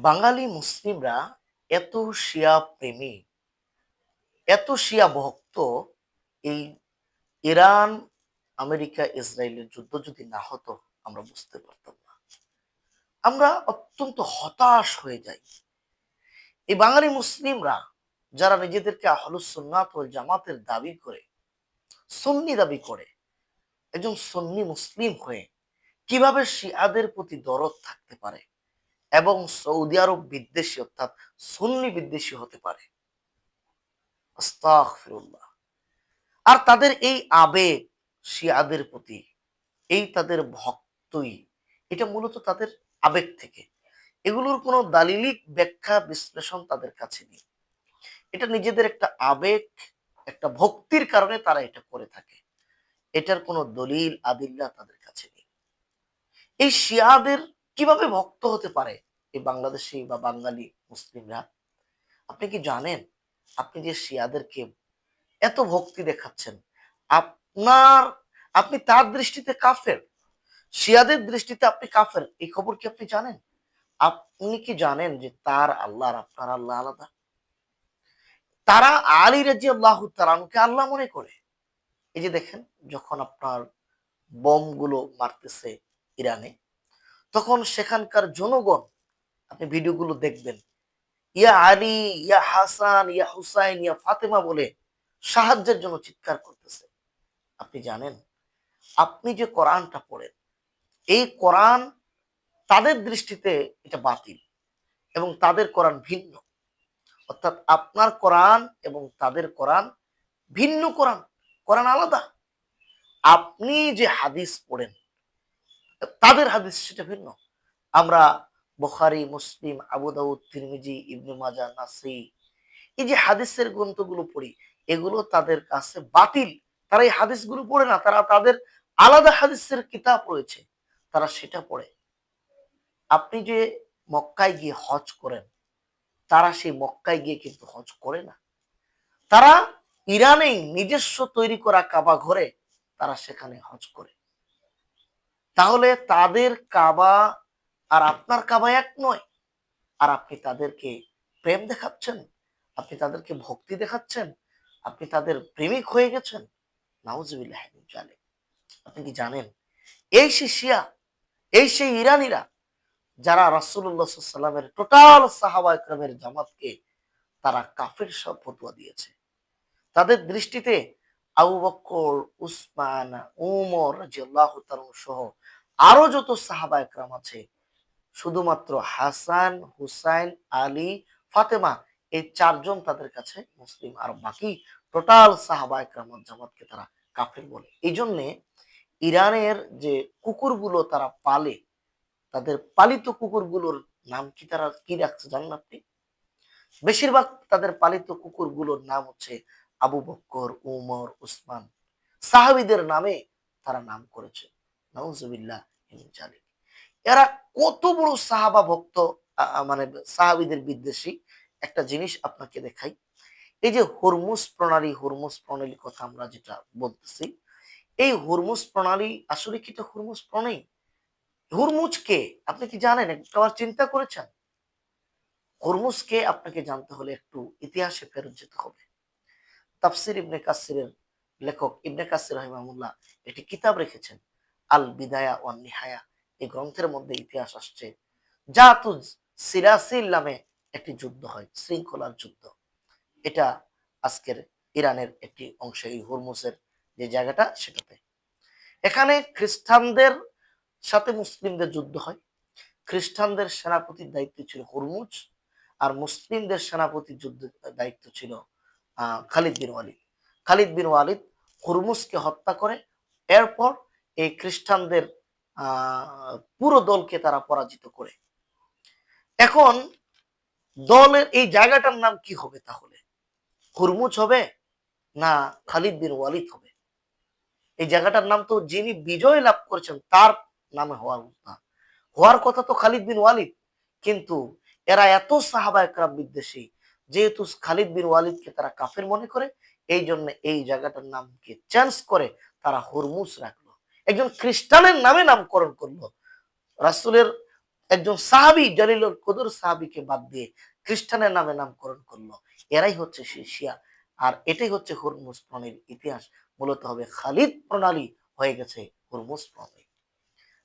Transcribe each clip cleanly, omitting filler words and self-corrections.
বাঙালি মুসলিমরা এত শিয়া প্রেমী, এত শিয়া ভক্ত। এই ইরান, আমেরিকা, ইসরায়েলের যুদ্ধ যদি না হতো আমরা বুঝতে পারতাম না। আমরা অত্যন্ত হতাশ হয়ে যাই। এই বাঙালি মুসলিমরা যারা নিজেদেরকে আহলুস সুন্নাত ওয়াল জামাতের দাবি করে, সুন্নি দাবি করে, একজন সুন্নি মুসলিম হয়ে কিভাবে শিয়াদের প্রতি দরদ থাকতে পারে এবং সৌদি আরব বিদ্বেষী অর্থাৎ সুন্নি বিদ্বেষী হতে পারে। আস্তাগফিরুল্লাহ। আর তাদের এই আবেগ শিয়াদের প্রতি, এই তাদের ভক্তই, এটা মূলত তাদের আবেগ থেকে। এগুলোর কোনো দালিলিক ব্যাখ্যা বিশ্লেষণ তাদের কাছে নেই। এটা নিজেদের একটা আবেগ, একটা ভক্তির কারণে তারা এটা করে থাকে। এটার কোনো দলিল আদিল্লা তাদের কাছে নেই। এই শিয়াদের কিভাবে ভক্ত হতে পারে এই বাংলাদেশি বা বাঙালি মুসলিমরা? আপনি কি জানেন? আপনি যে শিয়াদেরকে এত ভক্তি দেখাচ্ছেন, আপনার আপনি তার দৃষ্টিতে কাফের, শিয়াদের দৃষ্টিতে আপনি কাফের, এই খবর কি আপনি জানেন? আপনি কি জানেন যে তার আল্লাহ আর আপনার আল্লাহ আলাদা? তারা আলী রাদিয়াল্লাহু তাআলা আনহুকে আল্লাহ মনে করে। এই যে দেখেন, যখন আপনার বোমগুলো মারতেছে ইরানে, তখন সেখানকার জনগণ, আপনি ভিডিওগুলো দেখবেন, ইয়া আলী, ইয়া হাসান, ইয়া হুসাইন, ইয়া ফাতেমা বলে সাহায্যের জন্য চিৎকার করতেছে। আপনি জানেন, আপনি যে কোরআনটা পড়েন, এই কোরআন তাদের দৃষ্টিতে এটা বাতিল এবং তাদের কোরআন ভিন্ন। অর্থাৎ আপনার কোরআন এবং তাদের কোরআন ভিন্ন কোরআন, কোরআন আলাদা। আপনি যে হাদিস পড়েন, তাদের হাদিস সেটা ভিন্ন। আমরা বুখারী, মুসলিম, আবু দাউদ, তিরমিজি, ইবনে মাজাহ, নাসাই, এই যে হাদিসের গ্রন্থগুলো পড়ি, এগুলো তাদের কাছে বাতিল। তারা এই হাদিসগুলো পড়ে না, তারা তাদের আলাদা হাদিসের কিতাব রয়েছে, তারা সেটা পড়ে। আপনি যে মক্কায় গিয়ে হজ করেন, তারা সেই মক্কায় গিয়ে কিন্তু হজ করে না। তারা ইরানেই নিজস্ব তৈরি করা কাবা ঘরে তারা সেখানে হজ করে। তাহলে তাদের কাবা আর আপনার কাবা এক নয়। আর আপনি তাদেরকে প্রেম দেখাচ্ছেন, আপনি তাদেরকে ভক্তি দেখাচ্ছেন, আপনি তাদের প্রেমিক হয়ে গেছেন। নাউজুবিল্লাহ মিন যালিক। আপনি কি জানেন, এই সেই শিয়া, এই সেই ইরানিরা যারা রাসূলুল্লাহ সাল্লাল্লাহু আলাইহি ওয়াসাল্লামের টোটাল সাহাবা ইকরামের জামাতকে তারা কাফের সব ফতোয়া দিয়েছে। তাদের দৃষ্টিতে আবু বকর, উসমান, উমর রাদিয়াল্লাহু তাআলা সহ আরো যত সাহাবা একরাম আছে, শুধুমাত্র হাসান, হুসাইন, আলী, ফাতেমা, এই চারজন তাদের কাছে মুসলিম। আর বাকি টোটাল সাহাবা একরাম জামাতকে তারা কাফের বলে। এই জন্যে ইরানের যে কুকুরগুলো তারা পালে, তাদের পালিত কুকুরগুলোর নাম কি, তারা কি রাখছে জানেন আপনি? বেশিরভাগ তাদের পালিত কুকুরগুলোর নাম হচ্ছে আবু বক্কর, উমর, উসমান, সাহাবীদের নামে তারা নাম করেছে। নাউজুবিল্লাহ মিন যালিক। এরা কত বড় সাহাবা ভক্ত, মানে সাহাবীদের বিদ্বেষী। একটা জিনিস আপনাকে দেখাই, এই যে হরমুজ প্রণালীর কথা আমরা যেটা বলতেছি, এই হরমুজ প্রণালী আসলে কি এটা হরমুজ প্রণালী? হরমুজ কে আপনি কি জানেন? একবার চিন্তা করেছেন? হরমুজকে আপনাকে জানতে হলে একটু ইতিহাসে ফেরত যেতে হবে। তাফসির ইবনে কাসিরের লেখক ইবনে কাসির রাহিমাহুল্লাহ একটি কিতাব রেখেছেন, আল বিদায়া ওয়ান নিহায়া। এই গ্রন্থের মধ্যে ইতিহাস আসছে, জাতুজ সিরাসিল নামে একটি যুদ্ধ হয়, শৃঙ্খলার যুদ্ধ। এটা আজকের ইরানের একটি অংশ, এই হরমুজের যে জায়গাটা সেটাতে। এখানে খ্রিস্টানদের সাথে মুসলিমদের যুদ্ধ হয়। খ্রিস্টানদের সেনাপতির দায়িত্ব ছিল হরমুজ, আর মুসলিমদের সেনাপতির যুদ্ধের দায়িত্ব ছিল খালিদ বিন ওয়ালিদ। খালিদ বিন ওয়ালিদ হরমুজকে হত্যা করে, এরপর এই খ্রিস্টানদের পুরো দলকে তারা পরাজিত করে। এখন দলের এই জায়গাটার নাম কি হবে তাহলে? হরমুজ হবে না খালিদ বিন ওয়ালিদ হবে? এই জায়গাটার নাম তো যিনি বিজয় লাভ করেছেন তার নামে হওয়ার কথা। হওয়ার কথা তো খালিদ বিন ওয়ালিদ। কিন্তু এরা এত সাহাবা একরাম বিদ্বেষী, যেহেতু খালিদ বিন ওয়ালিদকে তারা কাফের মনে করে, এই জন্য এই জায়গাটার নামকে চেঞ্জ করে তারা হরমুজ রাখলো। একজন খ্রিস্টানের নামে নামকরণ করলো। রাসূলের একজন সাহাবী জলিলুল কদর সাহাবীকে বাদ দিয়ে খ্রিস্টানের নামে নামকরণ করলো, এরাই হচ্ছে সেই শিয়া। আর এটাই হচ্ছে হুরমুজ প্রণালীর ইতিহাস। মূলত হবে খালিদ প্রণালী হয়ে গেছে হুরমুজ প্রণালী।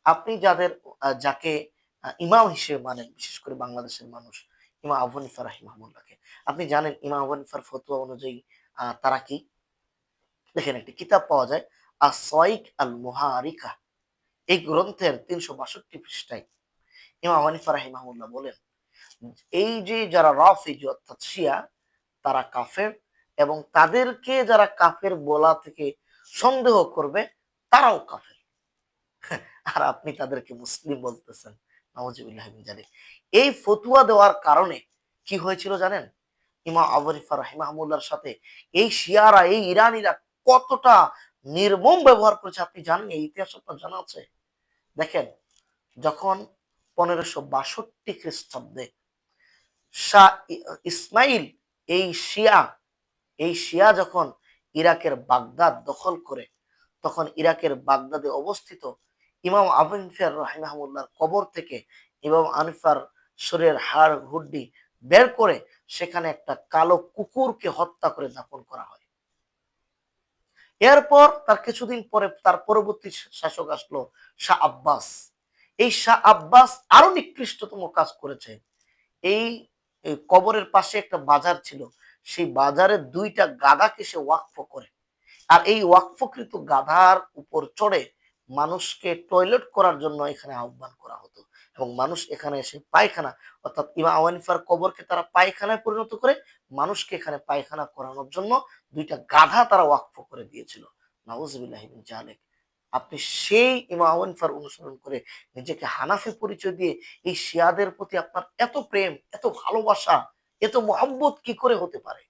আপনি যাকে ইমাম হিসেবে মানেন, বিশেষ করে বাংলাদেশের মানুষ, ইমাম আবু হানিফা রাহিমাহুল্লাহকে, আপনি জানেন ইমাম আবু হানিফার ফতোয়া অনুযায়ী তারা কি? দেখেন, একটি কিতাব পাওয়া যায়, আস-সাওয়াইক আল-মুহারিকা। এই গ্রন্থের ৩৬২ পৃষ্ঠায় ইমাম আবু হানিফা রাহিমাহুল্লাহ বলেন, এই যে যারা রাফিজি অর্থাৎ শিয়া, তারা কাফের, এবং তাদেরকে যারা কাফের বলা থেকে সন্দেহ করবে তারাও কাফের। আর আপনি তাদেরকে মুসলিম বলতেছেন। নাউজুবিল্লাহি মিন যালিক। এই ফতুয়া দেওয়ার কারণে কি হয়েছিল জানেন? ইমাম আবু হানিফা রাহিমাহুল্লাহর সাথে এই শিয়ারা, এই ইরানিরা কতটা নির্মম ব্যবহার করেছে আপনি জানেন? এই ইতিহাস আপনার জানা আছে? দেখেন, যখন 1562 খ্রিস্টাব্দে শাহ ইসমাইল, এই শিয়া, যখন ইরাকের বাগদাদ দখল করে, তখন ইরাকের বাগদাদে অবস্থিত ইমাম আবু হানিফা রাহিমাহুল্লাহর কবর থেকে ইমাম আনিফার শরীরের হাড় হুড্ডি বের করে সেখানে একটা কালো কুকুরকে হত্যা করে দাফন করা হয়। এরপর তার কিছুদিন পরে তার পরবর্তী শাসক আসলো শাহ আব্বাস। এই শাহ আব্বাস আরো নিকৃষ্টতম কাজ করেছে। এই কবরের পাশে একটা বাজার ছিল, সেই বাজারে 2টা গাধাকে সে ওয়াকফ করে। আর এই ওয়াকফকৃত গাধার উপর চড়ে মানুষকে টয়লেট করার জন্য এখানে আহ্বান করা হতো, এবং মানুষ এখানে এসে পায়খানা, অর্থাৎ ইমাম আবু হানিফার কবরকে তারা পায়খানায় পরিণত করে মানুষকে এখানে পায়খানা করানোর জন্য 2টা গাধা তারা ওয়াকফ করে দিয়েছিল। নাউজুবিল্লাহি মিন যালিক। আপনি সেই ইমাম আবু হানিফার অনুসরণ করে নিজেকে হানাফি পরিচয় দিয়ে এই শিয়াদের প্রতি আপনার এত প্রেম, এত ভালোবাসা, এত মহব্বত কি করে হতে পারে?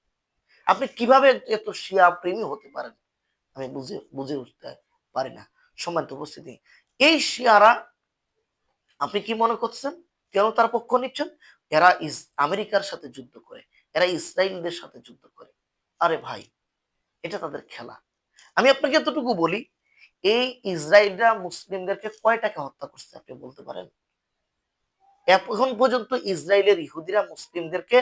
আপনি কিভাবে এত শিয়া প্রেমী হতে পারেন? আমি বুঝে বুঝে উঠতে পারি না। সম্মানিত উপস্থিতি, এই শিয়ারা, আপনি কি মনে করছেন কেন তার পক্ষ নিচ্ছেন? এরা আমেরিকার সাথে যুদ্ধ করে, এরা ইসরায়েলদের সাথে যুদ্ধ করে। আরে ভাই, এটা তাদের খেলা। আমি আপনাকে এতটুকু বলি, এই ইসরায়েলরা মুসলিমদেরকে কয় টাকা হত্যা করছে আপনি বলতে পারেন? এখন পর্যন্ত ইসরায়েলের ইহুদিরা মুসলিমদেরকে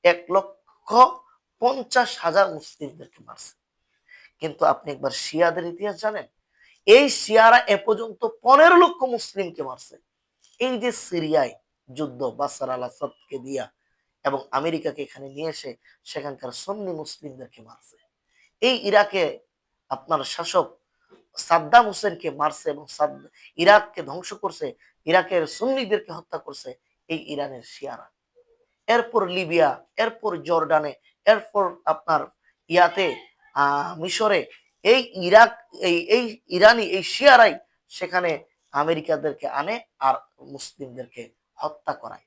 1,50,000 মুসলিমদেরকে মারছে। কিন্তু আপনি একবার শিয়াদের ইতিহাস জানেন? এই শিয়ারা এ পর্যন্ত 15 লক্ষ মুসলিমকে মারছে। এই যে সিরিয়ায় যুদ্ধ বাশার আল আসাদকে দিয়া এবং আমেরিকাকে এখানে নিয়ে এসে সেখানকার সুন্নি মুসলিমদেরকে মারছে। এই ইরাকে আপনার শাসক সাদ্দাম হোসেনকে মারছে এবং ইরাককে ধ্বংস করছে, ইরাকের সুন্নিদেরকে হত্যা করছে এই ইরানের শিয়ারা। এরপর লিবিয়া, এরপর জর্ডানে, এরপর আপনার ইয়াতে মিশরে, এই ইরাক, এই ইরানি, এই শিয়ারাই সেখানে আমেরিকাদেরকে আনে আর মুসলিমদেরকে হত্যা করায়।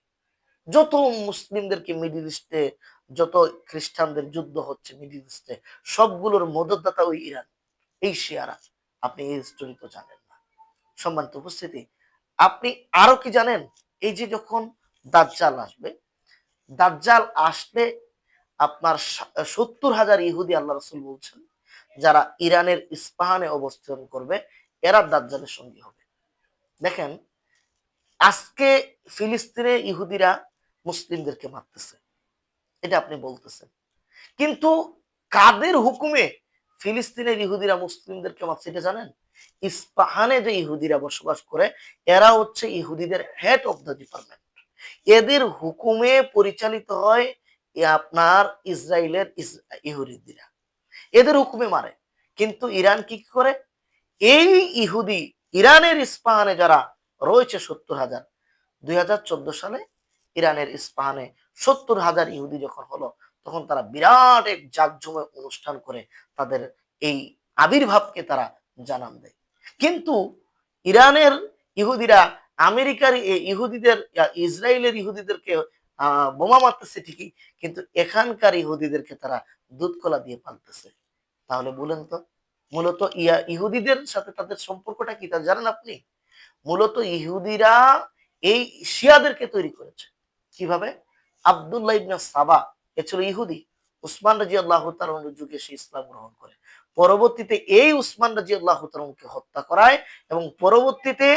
যত মুসলিমদেরকে মিডিল ইস্টে, যত খ্রিস্টানদের যুদ্ধ হচ্ছে মিডিল ইস্টে, সবগুলোর মদতদাতা ওই ইরান, এই শিয়ারা। আপনি এই স্টোরি তো জানেন না। সম্মানিত উপস্থিতি, আপনি আরো কি জানেন? এই যে যখন দাজ্জাল আসবে, দাজ্জাল আসলে আপনার 70,000 ইহুদি, আল্লাহ রাসূল বলছেন, যারা ইরানের ইস্পাহানে অবস্থান করবে, এরা দাজ্জালের সঙ্গী হবে। দেখেন, আজকে ফিলিস্তিনে ইহুদিরা মুসলিমদেরকে মারতেছে, এটা আপনি বলতেছেন, কিন্তু কাদের হুকুমে ফিলিস্তিনের ইহুদিরা মুসলিমদেরকে মারছে এটা জানেন? ইস্পাহানে যে ইহুদিরা বসবাস করে, এরা হচ্ছে ইহুদিদের হেড অফ দ্য ডিপার্টমেন্ট। এদের হুকুমে পরিচালিত হয় আপনার ইসরায়েলের ইহুদিরা, এদের হুকুমে মারে। কিন্তু ইরান কি করে? এই ইহুদি, ইরানের ইস্পাহানে যারা রয়েছে 70,000, 2014 সালে ইরানের ইস্পাহানে 70,000 ইহুদি যখন হলো, তখন তারা বিরাট এক জাঁকজমক অনুষ্ঠান করে তাদের এই আবির্ভাবকে তারা জানান দেয়। কিন্তু ইরানের ইহুদিরা আমেরিকার ইহুদিদের, ইসরায়েলের ইহুদিদেরকে বোমা মারতেছে ঠিকই, কিন্তু এখানকার ইহুদিদেরকে তারা দুধ কলা দিয়ে পালতেছে। তাহলে বলেন তো, মূলত ইহুদিদের সাথে তাদের সম্পর্কটা কি তা জানেন আপনি? মূলত ইহুদিরা এই শিয়াদেরকে তৈরি করেছে। কিভাবে? আব্দুল্লাহ ইবনে সাবা, এ ছিল ইহুদি। উসমান রাদিয়াল্লাহু তাআলার যুগে সে ইসলাম গ্রহণ করে। পরবর্তীতে এই উসমান রাদিয়াল্লাহু তাআলাকে হত্যা করায় এবং পরবর্তীতে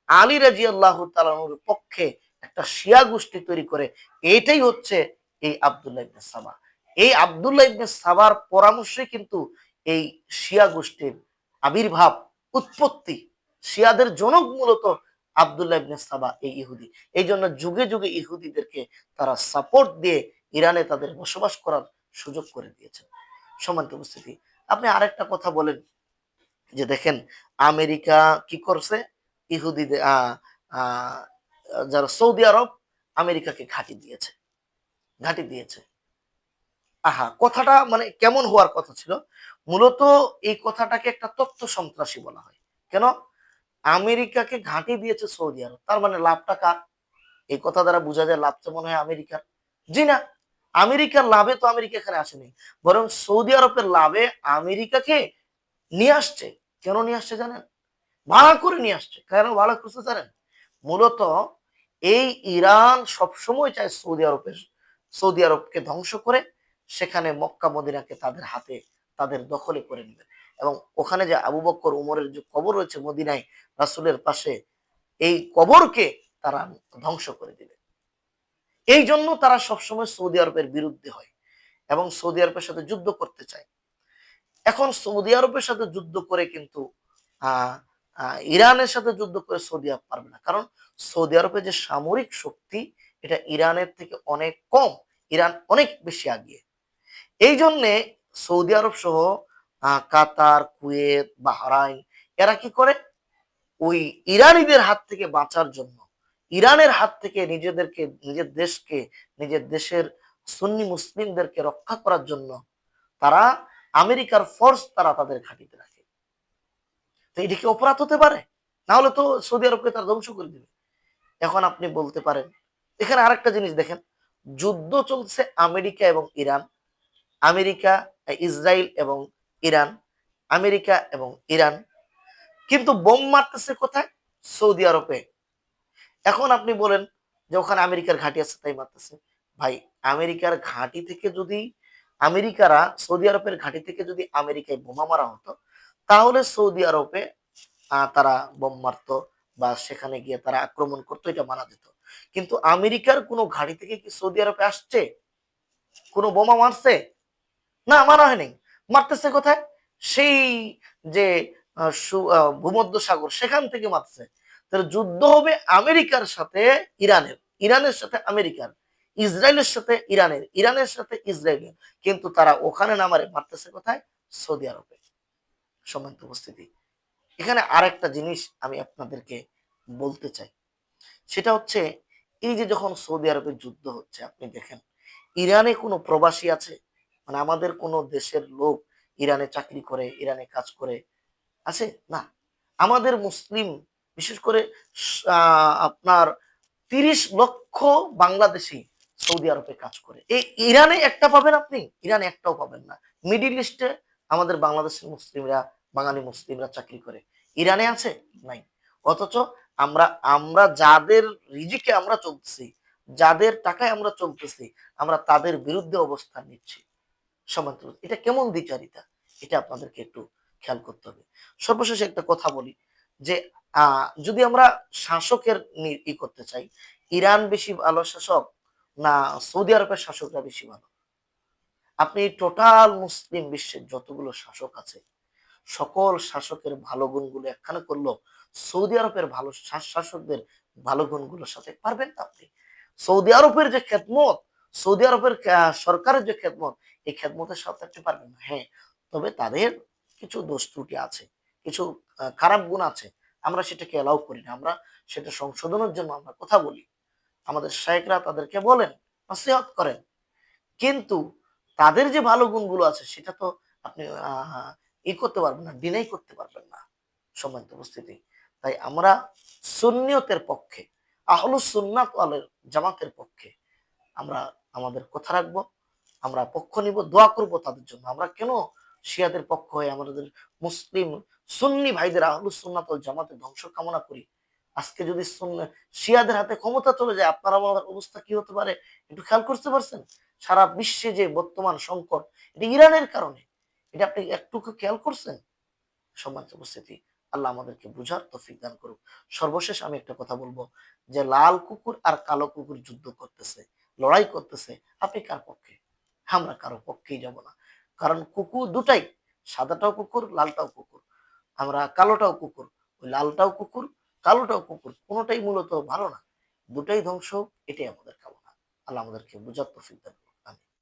আলী রাদিয়াল্লাহু তাআলার পক্ষে একটা শিয়া গোষ্ঠী তৈরি করে। এটাই হচ্ছে এই আব্দুল্লাহ ইবনে সাবা। এই আব্দুল্লাহ ইবনে সাবার পরামর্শে কিন্তু এই শিয়া গোষ্ঠীর আবির্ভাব, উৎপত্তি। শিয়াদের জনক মূলত আব্দুল্লাহ ইবনে সাবা, এই ইহুদি। এই জন্য যুগে যুগে ইহুদিদেরকে তারা সাপোর্ট দিয়ে ইরানে তাদের বসবাস করার সুযোগ করে দিয়েছেন। সম্মানিত উপস্থিতি, আপনি আরেকটা কথা বলেন যে দেখেন আমেরিকা কি করছে, ইহুদিদের যারা সৌদি আরব আমেরিকাকে ঘাঁটি দিয়েছে। আহা, কথাটা মানে কেমন হওয়ার কথা ছিল, মূলত এই কথাটাকে একটা তথ্য সন্ত্রাসী বলা হয়। কেন? আমেরিকাকে ঘাঁটি দিয়েছে সৌদি আরব, তার মানে লাভটা কার? এই কথা দ্বারা বোঝা যায় লাভটা মনে হয় আমেরিকার। জি না, আমেরিকার লাভে তো আমেরিকা এখানে আসেনি, বরং সৌদি আরবের লাভে আমেরিকাকে নিয়ে আসছে। কেন নিয়ে আসছে জানেন? ভাড়া করে নিয়ে আসছে। কেন ভাড়া করছে জানেন? মূলত এই ইরান সবসময় চায় সৌদি আরবকে ধ্বংস করে সেখানে মক্কা মদিনাকে তাদের হাতে, তাদের দখলে করে নেবে। এবং ওখানে যে আবু বকর উমরের যে কবর রয়েছে মদিনায় রাসূলের পাশে, এই কবরকে তারা ধ্বংস করে দিবে। এই জন্য তারা সবসময় সৌদি আরবের বিরুদ্ধে হয় এবং সৌদি আরবের সাথে যুদ্ধ করতে চায়। এখন সৌদি আরবের সাথে যুদ্ধ করে কিন্তু আহ ইরানের সাথে যুদ্ধ করে সৌদি আরব পারবে না, কারণ সৌদি আরবের যে সামরিক শক্তি এটা ইরানের থেকে অনেক কম। ইরান অনেক বেশি আগিয়ে। এই জন্যে সৌদি আরব সহ কাতার, কুয়েত, বাহরাইন এরা কি করে, ওই ইরানিদের হাত থেকে বাঁচার জন্য, ইরানের হাত থেকে নিজেদেরকে, নিজের দেশকে, নিজের দেশের সুন্নি মুসলিমদেরকে রক্ষা করার জন্য তারা আমেরিকার ফোর্স তারা তাদের ঘাঁটিতে রাখে। তো এটা কি অপরাধ হতে পারে? না হলে তো সৌদি আরবকে তারা ধ্বংস করে দিবে। এখন আপনি বলতে পারেন, এখানে আরেকটা জিনিস দেখেন, যুদ্ধ চলছে আমেরিকা এবং ইরান, আমেরিকা, ইসরায়েল এবং ইরান, আমেরিকা এবং ইরান, কিন্তু বোম মারতেছে কোথায়? সৌদি আরবে। এখন আপনি বলেন যে ওখানে আমেরিকার ঘাঁটি আছে তাই মারতেছে। ভাই, আমেরিকার ঘাঁটি থেকে যদি আমেরিকারা সৌদি আরবের ঘাঁটি থেকে যদি আমেরিকায় বোমা মারা হতো, তাহলে সৌদি আরবে তারা বোম মারতো বা সেখানে গিয়ে তারা আক্রমণ করতো, এটা মানা যেত। কিন্তু আমেরিকার কোনো ঘাঁটি থেকে কি সৌদি আরবে আসছে, কোনো বোমা মারছে? না, মারা হয়নি। মারতেছে কোথায়? সেই যে ভূমধ্য সাগর সেখান থেকে মারছে। তাহলে যুদ্ধ হবে আমেরিকার সাথে ইরানের, ইরানের সাথে আমেরিকার, ইসরায়েলের সাথে ইরানের, ইরানের সাথে ইসরায়েলের, কিন্তু তারা ওখানে না মারে মারতেছে কোথায়? সৌদি আরবে। সম্মানিত উপস্থিতি, এখানে আরেকটা জিনিস আমি আপনাদেরকে বলতে চাই, সেটা হচ্ছে এই যে যখন সৌদি আরবের যুদ্ধ হচ্ছে, আপনি দেখেন ইরানে কোনো প্রবাসী আছে? মানে আমাদের কোনো দেশের লোক ইরানে চাকরি করে, ইরানে কাজ করে আছে? না। আমাদের মুসলিম, বিশেষ করে আপনার ৩০ লক্ষ বাংলাদেশি সৌদি আরবে কাজ করে। এই ইরানে একটা পাবেন আপনি? ইরানে একটাও পাবেন না। মিডিল ইস্টে আমাদের বাংলাদেশের মুসলিমরা, বাঙালি মুসলিমরা চাকরি করে। ইরানে আছে? নাই। অথচ আমরা আমরা যাদের রিজিকে আমরা চলতেছি, যাদের টাকায় আমরা চলতেছি, আমরা তাদের বিরুদ্ধে অবস্থান নিচ্ছি। সমান্তরাল, এটা কেমন দ্বিচারিতা? এটা আপনাদেরকে একটু খেয়াল করতে হবে। সর্বশেষ একটা কথা বলি যে যদি আমরা শাসকের ই করতে চাই, ইরান বেশি ভালো শাসক না সৌদি আরবের শাসকরা বেশি ভালো? আপনি টোটাল মুসলিম বিশ্বের যতগুলো শাসক আছে, সকল শাসকের ভালো গুণগুলো একখানে করলো, সৌদি আরবের ভালো শাসকদের ভালো গুণগুলোর সাথে পারবেন না আপনি। সৌদি আরবের যে খেদমত, সৌদি আরবের সরকারের যে খেদমত, এই খেদমতের সাথে আপনি পারবেন না। হ্যাঁ, তবে তাদের কিছু দোষ ত্রুটি আছে, কিছু খারাপ গুণ আছে, আমরা সেটাকে এলাও করি না। আমরা সেটা সংশোধনের জন্য আমরা কথা বলি, আমাদের শায়েখরা তাদেরকে বলেন, নসিহত করেন, কিন্তু তাদের যে ভালো গুণগুলো আছে সেটা তো আপনি করতে পারবেন না, ডিনাই করতে পারবেন না। সম্মানিত উপস্থিতি, তাই আমরা সুন্নিয়তের পক্ষে, আহলুস সুন্নাত ওয়াল জামাতের পক্ষে আমরা আমাদের কথা রাখবো, আমরা পক্ষ নিব, দোয়া করব তাদের জন্য। আমরা কেন শিয়াদের পক্ষ হয়ে আমাদের মুসলিম সুন্নি ভাইদের, আহলুস সুন্নাত ওয়াল জামাতের ধ্বংস কামনা করি? আজকে যদি শিয়াদের হাতে ক্ষমতা চলে যায়, আপনার আমার অবস্থা কি হতে পারে একটু খেয়াল করতে পারছেন? সারা বিশ্বে যে বর্তমান সংকট, এটা ইরানের কারণে। এটা আপনি একটু খেয়াল করছেন? সম্মানিত উপস্থিতি, আল্লাহ আমাদেরকে বুঝার তৌফিক দান করুক। সর্বশেষ আমি একটা কথা বলবো যে লাল কুকুর আর কালো কুকুর যুদ্ধ করতেছে, লড়াই করতেছে, আপনি কার পক্ষে? আমরা কারো পক্ষেই যাব না। কারণ কুকুর দুটাই, সাদাটাও কুকুর, লালটাও কুকুর। আমরা কালোটাও কুকুর। ওই লালটাও কুকুর, কালোটাও কুকুর। কোনটাই মূলত ভালো না। দুটাই ধ্বংস হোক, এটাই আমাদের কামনা। আল্লাহ আমাদেরকে বুঝার তৌফিক দান করুন। আমিন।